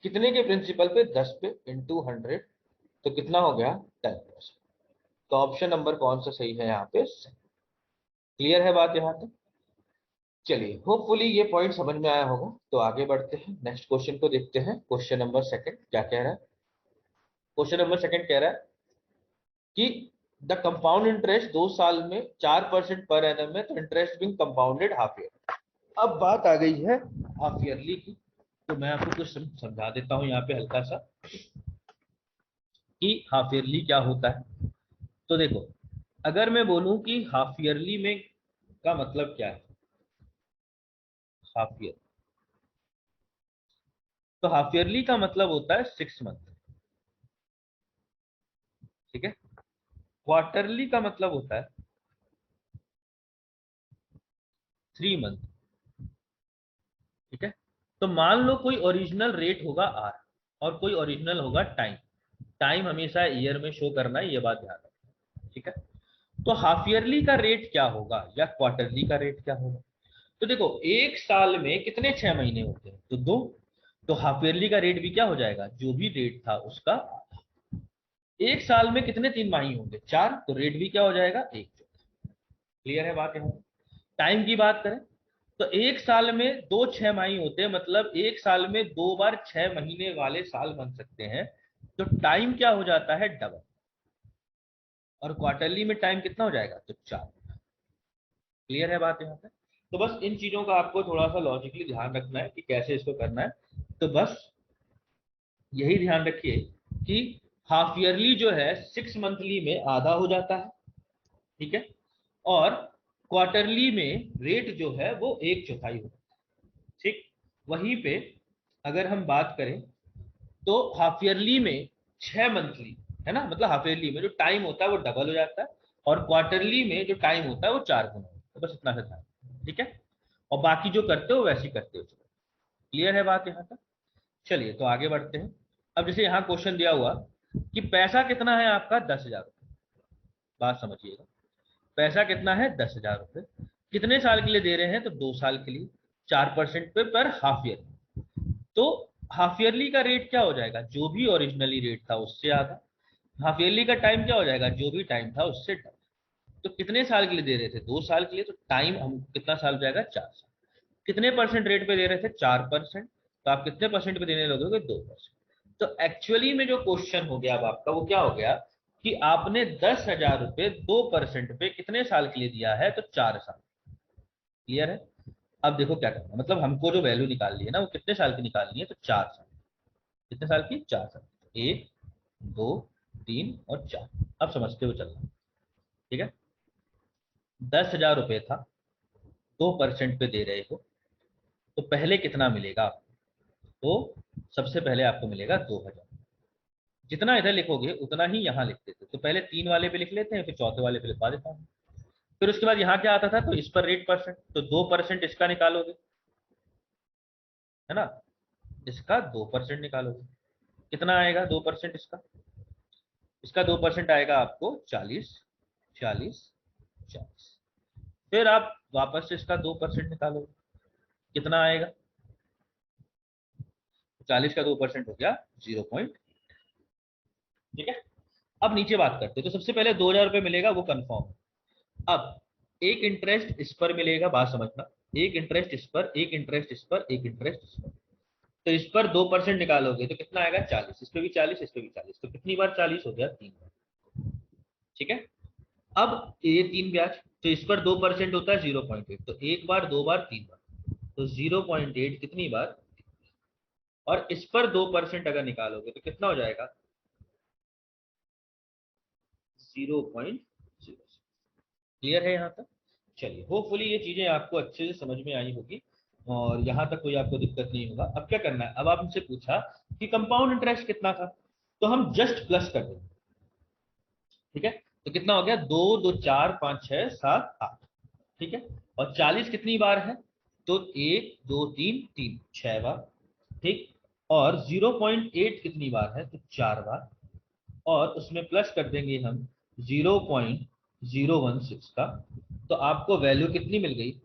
[SPEAKER 1] कितने के प्रिंसिपल पे, 10 पे, इंटू 100। तो कितना हो गया, 10%। तो ऑप्शन नंबर कौन सा सही है यहाँ पे, क्लियर है बात यहाँ तक? चलिए, होपफुली ये पॉइंट समझ में आया होगा। तो आगे बढ़ते हैं, नेक्स्ट क्वेश्चन को देखते हैं। क्वेश्चन नंबर सेकंड क्या कह रहा है। क्वेश्चन नंबर सेकंड कह रहा है कि द कंपाउंड इंटरेस्ट 2 साल में 4% पर एनम है, तो interest being compounded half year. अब बात आ गई है हाफ ईयरली की। तो मैं आपको कुछ समझा देता हूँ यहाँ पे हल्का सा, कि हाफ ईयरली क्या होता है। तो देखो, अगर मैं बोलूं कि हाफ ईयरली में का मतलब क्या है, हाफ ईयर, तो हाफ ईयरली का मतलब होता है 6 मंथ। ठीक है, क्वार्टरली का मतलब होता है 3 मंथ। ठीक है, तो मान लो कोई ओरिजिनल रेट होगा आर, और कोई ओरिजिनल होगा टाइम। टाइम हमेशा ईयर में शो करना है, ये बात ध्यान रखना। ठीक है, तो हाफ ईयरली का रेट क्या होगा या क्वार्टरली का रेट क्या होगा। तो देखो, एक साल में कितने 6 महीने होते हैं, तो 2। तो हाफ ईयरली का रेट भी क्या हो जाएगा, जो भी रेट था उसका। एक साल में कितने 3 माही होंगे, 4, तो रेट भी क्या हो जाएगा, 1। क्लियर है बात यहाँ? टाइम की बात करें तो एक साल में 2 6 माही होते हैं, मतलब एक साल में 2 बार 6 महीने वाले साल बन सकते हैं। तो टाइम क्या हो जाता है, डबल। और क्वार्टरली में टाइम कितना हो जाएगा, तो 4। क्लियर है बात यहाँ पे? तो बस इन चीजों का आपको थोड़ा सा लॉजिकली ध्यान रखना है कि कैसे इसको करना है। तो बस यही ध्यान रखिए कि हाफ ईयरली जो है 6 मंथली में आधा हो जाता है। ठीक है, और क्वार्टरली में रेट जो है वो 1/4 होता है। ठीक, वहीं पे अगर हम बात करें तो हाफ ईयरली में 6 मंथली है ना, मतलब हाफ ईयरली में जो टाइम होता है वो डबल हो जाता है, और क्वार्टरली में जो टाइम होता है वो 4 गुना होता है। तो बस इतना सा था। ठीक है, और बाकी जो करते हो वैसे ही करते हो। क्लियर है बात यहाँ तक? चलिए, तो आगे बढ़ते हैं। अब जैसे यहाँ क्वेश्चन दिया हुआ कि पैसा कितना है आपका, 10,000 रुपये। बात समझिएगा, पैसा कितना है, 10,000 रुपये। कितने साल के लिए दे रहे हैं, तो 2 साल के लिए, 4% पे पर हाफ ईयर।
[SPEAKER 2] तो हाफ ईयरली का रेट क्या हो जाएगा, जो भी ओरिजिनली रेट था उससे आधा। हाफ ईयरली का टाइम क्या हो जाएगा, जो भी टाइम था उससे डबल। तो कितने साल के लिए दे रहे थे, 2 साल के लिए, तो टाइम हम कितना साल हो जाएगा, 4 साल। कितने परसेंट रेट पे दे रहे थे, 4%, तो आप कितने परसेंट पे देने लगोगे, 2%। तो एक्चुअली में जो क्वेश्चन हो गया अब आपका वो क्या हो गया कि आपने 10,000 रुपए 2% पे कितने साल के लिए दिया है, तो 4 साल। क्लियर है। अब देखो क्या करना है, मतलब हमको जो वैल्यू निकालनी है ना वो कितने साल की निकालनी है, तो 4 साल। कितने साल की, 4 साल। 1, 2, 3 और 4। अब समझते हुए चलना। ठीक है, 10,000 रुपए था, 2% पे दे रहे हो, तो पहले कितना मिलेगा आपको, तो सबसे पहले आपको मिलेगा 2,000। जितना इधर लिखोगे उतना ही यहाँ लिख देते, तो पहले 3 वाले पे लिख लेते हैं, फिर चौथे वाले पे लिखवा देता हूँ। फिर उसके बाद यहाँ क्या आता था, तो इस पर रेट परसेंट, तो 2% इसका निकालोगे, है ना, इसका 2% निकालोगे, कितना आएगा 2% इसका, इसका 2% आएगा आपको 40, 40, 40। फिर आप वापस से इसका 2% निकालोगे, कितना आएगा, 40 का 2% हो गया 0 ठीक है। अब नीचे बात करते हैं, तो सबसे पहले 2,000 रुपये मिलेगा, वो कंफर्म है। अब एक इंटरेस्ट इस पर मिलेगा, बात समझना, एक इंटरेस्ट इस पर, एक इंटरेस्ट इस पर, एक इंटरेस्ट इस पर। तो इस पर 2% निकालोगे तो कितना आएगा, 40, इस पे भी 40, इस पे भी 40, तो कितनी बार 40 हो गया, 3 बार। ठीक है। अब ये 3 ब्याज, तो इस पर 2% होता है 0.8, तो एक बार, दो बार, 3 बार, तो 0.8 कितनी बार, और इस पर 2% अगर निकालोगे तो कितना हो जाएगा, 0.0। क्लियर है यहाँ तक। चलिए, होपफुली ये चीजें आपको अच्छे से समझ में आई होगी और यहाँ तक कोई आपको दिक्कत नहीं होगा। अब क्या करना है, अब आपसे पूछा कि कंपाउंड इंटरेस्ट कितना था, तो हम जस्ट प्लस कर देंगे। ठीक है, तो कितना हो गया, 2, 2, 4, 5, 6, 7, 8। ठीक है, और 40 कितनी बार है, तो 1, 2, 3, 3, 6 बार। ठीक, और 0.8 कितनी बार है, तो 4 बार। और उसमें प्लस कर देंगे हम 0.016 का, तो आपको वैल्यू कितनी मिल गई,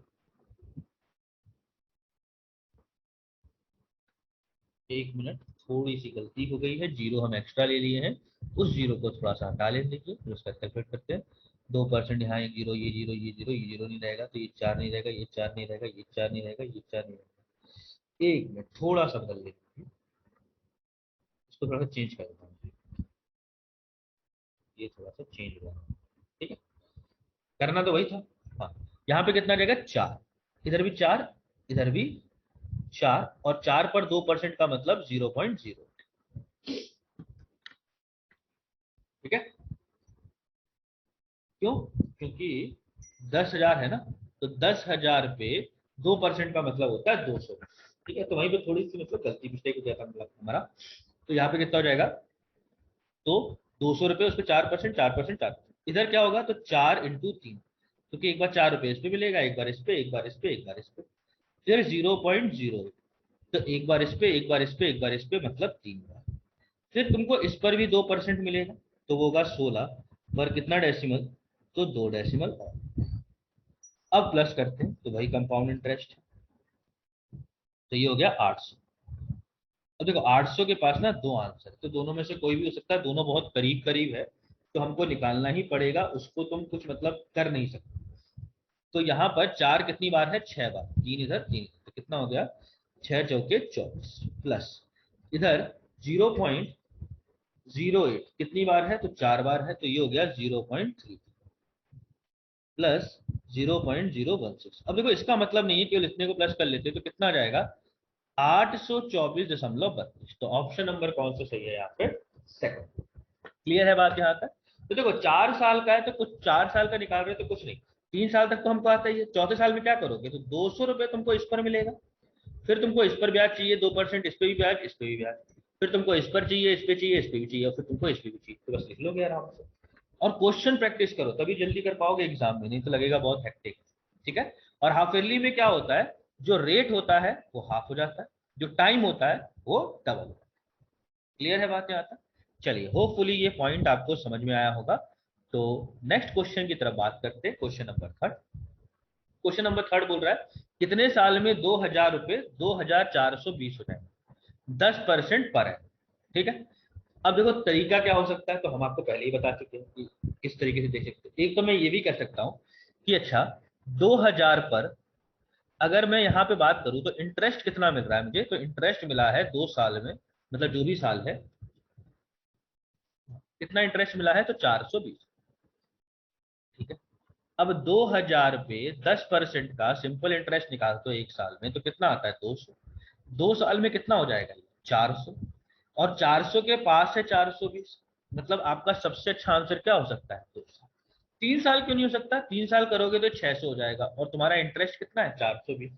[SPEAKER 2] 1 मिनट, थोड़ी सी गलती हो गई है, जीरो हम एक्स्ट्रा ले लिए हैं, उस जीरो को थोड़ा सा हटा लेने दीजिए, फिर उसका कैलकुलेट करते हैं। 2% यहाँ, ये जीरो, ये जीरो, ये जीरो, ये जीरो नहीं रहेगा, तो ये 4 नहीं रहेगा, ये 4 नहीं रहेगा, ये 4 नहीं रहेगा, ये 4 नहीं रहेगा। 1 मिनट, थोड़ा सा बदल लेते हैं, इसको थोड़ा सा चेंज कर देता हूँ, ये थोड़ा सा चेंज हुआ। ठीक है, करना तो वही था। हाँ, यहाँ पे कितना रहेगा, 4, इधर भी 4, इधर भी 4, और 4 पर 2% का मतलब 0.0। ठीक है, क्यों, क्योंकि 10,000 है ना, तो 10,000 पे 2% का मतलब होता है 200। ठीक है, तो वहीं पे थोड़ी सी मतलब गलती मिस्टेक हो जाता मतलब हमारा। तो यहाँ पे कितना हो जाएगा, तो 200 रुपये, उस पर 4%, 4%, 4%, इधर क्या होगा, तो 4 × 3, क्योंकि एक बार 4 रुपये इस पे मिलेगा, एक बार इस पे, एक बार इस पे, एक बार इस पे, फिर 0.0, तो एक बार इस पे, एक बार इस पे, एक बार इस पे, मतलब 3 बार। फिर तुमको इस पर भी 2% मिलेगा, तो वो होगा 16 पर कितना डेसिमल, तो 2 डेसिमल और। अब प्लस करते हैं, तो भाई कंपाउंड इंटरेस्ट है, तो ये हो गया 800। अब देखो 800 के पास ना दो आंसर, तो दोनों में से कोई भी हो सकता है, दोनों बहुत करीब करीब है, तो हमको निकालना ही पड़ेगा, उसको तुम कुछ मतलब कर नहीं सकते। तो यहाँ पर 4 कितनी बार है, 6 बार, 3 इधर, 3 इधर, तो कितना हो गया, 6 × 4 = 24, प्लस इधर 0.08 कितनी बार है, तो 4 बार है, तो ये हो गया 0.3, प्लस 0.016। अब देखो इसका मतलब नहीं है केवल इतने को प्लस कर लेते तो कितना आ जाएगा, 824.32। तो ऑप्शन नंबर कौन सा सही है यहाँ पे, सेकंड। क्लियर है बात यहाँ तक। तो देखो 4 साल का है, तो कुछ 4 साल का निकाल रहे तो कुछ नहीं, 3 साल तक तो हमको आता ही है। चौथे साल में क्या करोगे, तो 200 रुपये तुमको इस पर मिलेगा, फिर तुमको इस पर ब्याज चाहिए 2%, इस पे भी ब्याज, इस पे भी ब्याज, फिर तुमको इस पर चाहिए, इस पे चाहिए, इस पे भी चाहिए, और फिर तुमको इस पे भी चाहिए, तो बस लिख लोगे आराम से। और क्वेश्चन प्रैक्टिस करो, तभी जल्दी कर पाओगे एग्जाम में, नहीं तो लगेगा बहुत हेक्टिक। ठीक है, और हाफ ईयरली में क्या होता है, जो रेट होता है वो हाफ हो जाता है, जो टाइम होता है वो डबल होता है। क्लियर है बात यहाँ तक। चलिए, होपफुली ये पॉइंट आपको समझ में आया होगा। तो नेक्स्ट क्वेश्चन की तरफ बात करते हैं, question number third. Question number third बोल रहा है, कितने साल में 2,000 रुपए 2,420 हो जाएंगे। 10% पर है। ठीक है, अब देखो तरीका क्या हो सकता है, तो हम आपको पहले ही बता चुके हैं कि किस तरीके से देख सकते हैं। एक तो मैं ये भी कह सकता हूँ कि अच्छा 2000 पर अगर मैं यहाँ पे बात करूँ तो इंटरेस्ट कितना मिल रहा है मुझे, तो इंटरेस्ट मिला है 2 साल में, मतलब जो भी साल है कितना इंटरेस्ट मिला है, तो 420। ठीक है, अब 2000 पे 10% का सिंपल इंटरेस्ट निकाल तो एक साल में तो कितना आता है, 200। 2 साल में कितना हो जाएगा, 400। और 400 के पास है 420, मतलब आपका सबसे अच्छा आंसर क्या हो सकता है, 2 साल। 3 साल क्यों नहीं हो सकता, 3 साल करोगे तो 600 हो जाएगा, और तुम्हारा इंटरेस्ट कितना है, 420।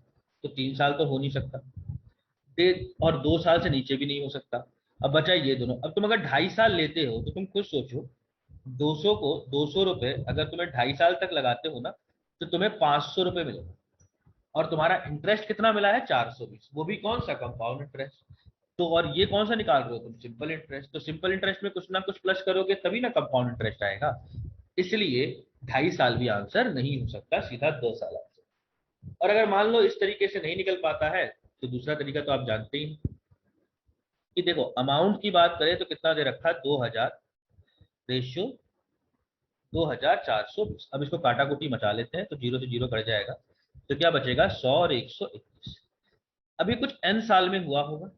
[SPEAKER 2] तो 3 साल तो हो नहीं सकता, और 2 साल से नीचे भी नहीं हो सकता। अब बचा ये दोनों। अब तुम अगर 2.5 साल लेते हो तो तुम खुद सोचो, 200 रुपए अगर तुम्हें 2.5 साल तक लगाते हो ना, तो तुम्हें 500 रुपए मिलेगा, और तुम्हारा इंटरेस्ट कितना मिला है, 420, वो भी कौन सा, कंपाउंड इंटरेस्ट। तो और ये कौन सा निकाल रहे हो तुम, सिंपल इंटरेस्ट। तो सिंपल इंटरेस्ट में कुछ ना कुछ प्लस करोगे तभी ना कंपाउंड इंटरेस्ट आएगा। इसलिए 2.5 साल भी आंसर नहीं हो सकता, सीधा 2 साल आंसर। और अगर मान लो इस तरीके से नहीं निकल पाता है, तो दूसरा तरीका तो आप जानते ही हैं कि देखो अमाउंट की बात करें तो कितना दे रखा है, 2000 रेशियो 2420। अब इसको काटा कुटी मचा लेते हैं, तो जीरो से जीरो कट जाएगा, तो क्या बचेगा, 100 और 121। अभी कुछ n साल में हुआ होगा,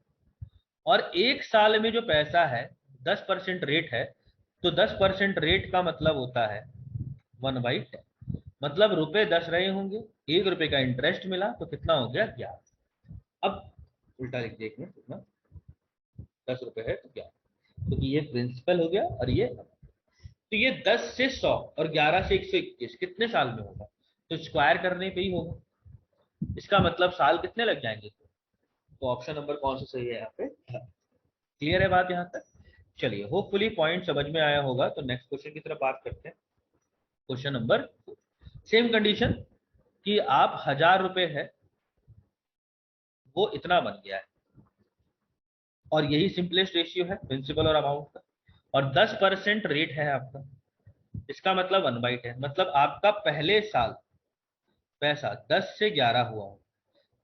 [SPEAKER 2] और एक साल में जो पैसा है 10% रेट है, तो 10% रेट का मतलब होता है 1/10, मतलब रुपए 10 रहे होंगे, 1 रुपए का इंटरेस्ट मिला, तो कितना हो गया, 11। अब उल्टा लिख दिए, कितना, 10 रुपए है तो 11, क्योंकि ये प्रिंसिपल हो गया और ये। तो ये 10 से 100 और 11 से 121 कितने साल में होगा, तो स्क्वायर करने पे ही होगा। इसका मतलब साल कितने लग जाएंगे, तो ऑप्शन नंबर कौन सा सही है यहाँ पे। क्लियर है बात यहाँ तक। चलिए, होपफुली पॉइंट समझ में आया होगा, तो नेक्स्ट क्वेश्चन की तरफ बात करते हैं। क्वेश्चन नंबर, सेम कंडीशन कि आप 1000 रुपए है, वो इतना बन गया है, और यही सिंपलेस्ट रेशियो है प्रिंसिपल और अमाउंट का, और 10% रेट है आपका। इसका मतलब 1/10, मतलब आपका पहले साल पैसा 10 से 11 हुआ हो,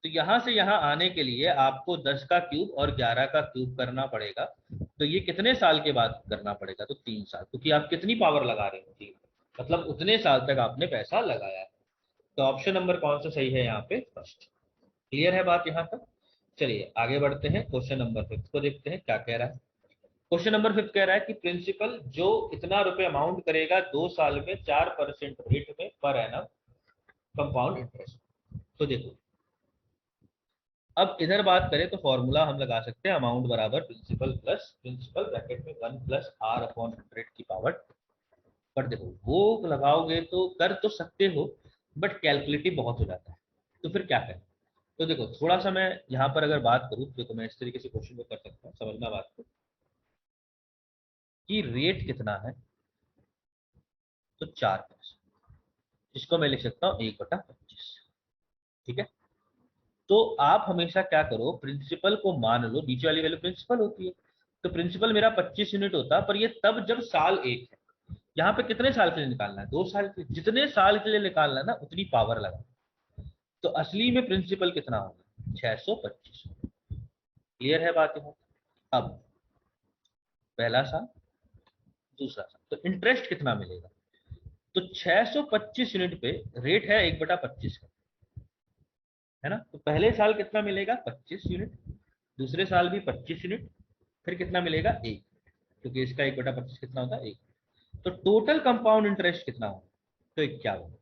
[SPEAKER 2] तो यहां से यहां आने के लिए आपको 10 का क्यूब और 11 का क्यूब करना पड़ेगा। तो ये कितने साल के बाद करना पड़ेगा, तो 3 साल, क्योंकि आप कितनी पावर लगा रहे हो, 3, मतलब उतने साल तक आपने पैसा लगाया है। तो ऑप्शन नंबर कौन सा सही है यहाँ पे, फर्स्ट। क्लियर है बात यहाँ तक। चलिए आगे बढ़ते हैं, क्वेश्चन नंबर 5 को देखते हैं क्या कह रहा है। क्वेश्चन नंबर 5 कह रहा है कि प्रिंसिपल जो इतना रुपए अमाउंट करेगा 2 साल में 4% रेट में पर एनम कंपाउंड इंटरेस्ट। तो देखो, अब इधर बात करें तो फॉर्मूला हम लगा सकते हैं, अमाउंट बराबर प्रिंसिपल प्लस प्रिंसिपल ब्रैकेट में 1 प्लस आर अपॉन 100 की पावर। पर देखो वो लगाओगे तो कर तो सकते हो, बट कैलकुलेटिव बहुत हो जाता है, तो फिर क्या करें। तो देखो थोड़ा सा मैं यहाँ पर अगर बात करूँ, देखो मैं इस तरीके से क्वेश्चन को कर सकता हूँ, समझना बात को, कि रेट कितना है, तो 4%, इसको मैं लिख सकता हूँ 1/25। ठीक है, तो आप हमेशा क्या करो, प्रिंसिपल को मान लो, नीचे वाली वैल्यू प्रिंसिपल होती है, तो प्रिंसिपल मेरा 25 यूनिट होता, पर ये तब जब साल एक है। यहाँ पे कितने साल के लिए निकालना है, 2 साल के लिए, जितने साल के लिए निकालना है ना उतनी पावर लगा। तो असली में प्रिंसिपल कितना होगा, 625। क्लियर है बात यहाँ। अब पहला साल, दूसरा साल, तो इंटरेस्ट कितना मिलेगा, तो 625 यूनिट पे रेट है 1/25 का, है ना। तो पहले साल कितना मिलेगा, 25 यूनिट, दूसरे साल भी 25 यूनिट, फिर कितना मिलेगा, 1, क्योंकि इसका 1/25 कितना होता है, 1। तो टोटल कंपाउंड इंटरेस्ट कितना होगा, तो 51।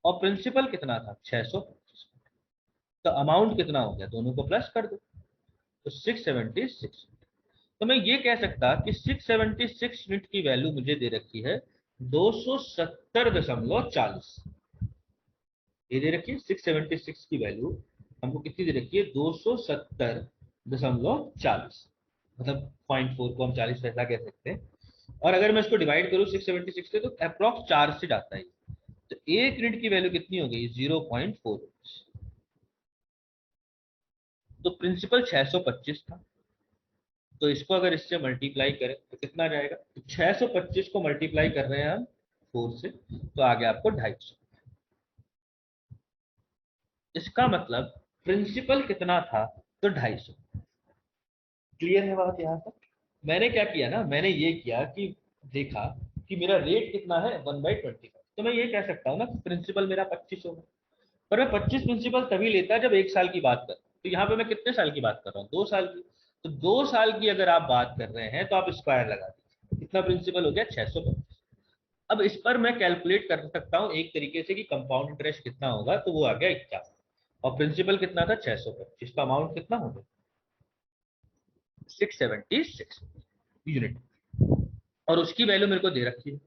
[SPEAKER 2] और प्रिंसिपल कितना था, 625। तो अमाउंट कितना हो गया, दोनों को प्लस कर दो, तो 676। तो मैं ये कह सकता कि 676 यूनिट की वैल्यू मुझे दे रखी है 270.40। ये दे रखी है 676 की वैल्यू हमको कितनी दे रखी है, 270.40, मतलब 0.4 को हम 40 पैसा कह सकते हैं। और अगर मैं इसको डिवाइड करूं 676 से, तो अप्रोक्स 4 से जाता है, तो एक यूनिट की वैल्यू कितनी हो गई, 0.4। तो प्रिंसिपल 625 था, तो इसको अगर इससे मल्टीप्लाई करें तो कितना जाएगा, तो 625 को मल्टीप्लाई कर रहे हैं हम 4 से, तो आ गया आपको 250। इसका मतलब प्रिंसिपल कितना था, तो 250। क्लियर है बात यहाँ तक? मैंने क्या किया ना, मैंने ये किया कि देखा कि मेरा रेट कितना है 1/25, तो मैं ये कह सकता हूँ ना कि प्रिंसिपल मेरा 25 होगा। पर मैं 25 प्रिंसिपल तभी लेता जब 1 साल की बात कर, तो यहाँ पे मैं कितने साल की बात कर रहा हूँ, 2 साल की। तो 2 साल की अगर आप बात कर रहे हैं तो आप स्क्वायर लगा दीजिए, कितना प्रिंसिपल हो गया 625। अब इस पर मैं कैलकुलेट कर सकता हूँ एक तरीके से कि कंपाउंड इंटरेस्ट कितना होगा, तो वो आ गया 51, और प्रिंसिपल कितना था 625, इसका अमाउंट कितना हो गया 676 यूनिट, और उसकी वैल्यू मेरे को दे रखी है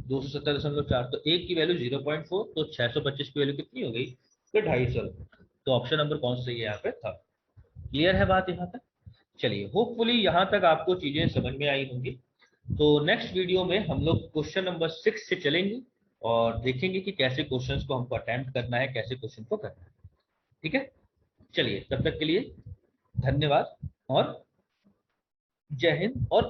[SPEAKER 2] 270.4, तो एक की वैल्यू 0.4, तो 625 की वैल्यू कितनी हो गई, तो 250। तो ऑप्शन नंबर कौन सा है यहाँ पे था। क्लियर है बात यहाँ तक? चलिए, होपफुली यहाँ तक आपको चीजें समझ में आई होंगी। तो नेक्स्ट वीडियो में हम लोग क्वेश्चन नंबर 6 से चलेंगे और देखेंगे कि कैसे क्वेश्चंस को हमको अटेम्प्ट करना है, कैसे क्वेश्चन को करना है। ठीक है, चलिए तब तक के लिए धन्यवाद और जय हिंद। और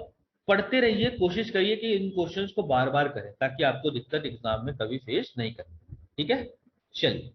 [SPEAKER 2] पढ़ते रहिए, कोशिश करिए कि इन क्वेश्चंस को बार बार करें ताकि आपको दिक्कत एग्जाम में कभी फेस नहीं करें। ठीक है, चलिए।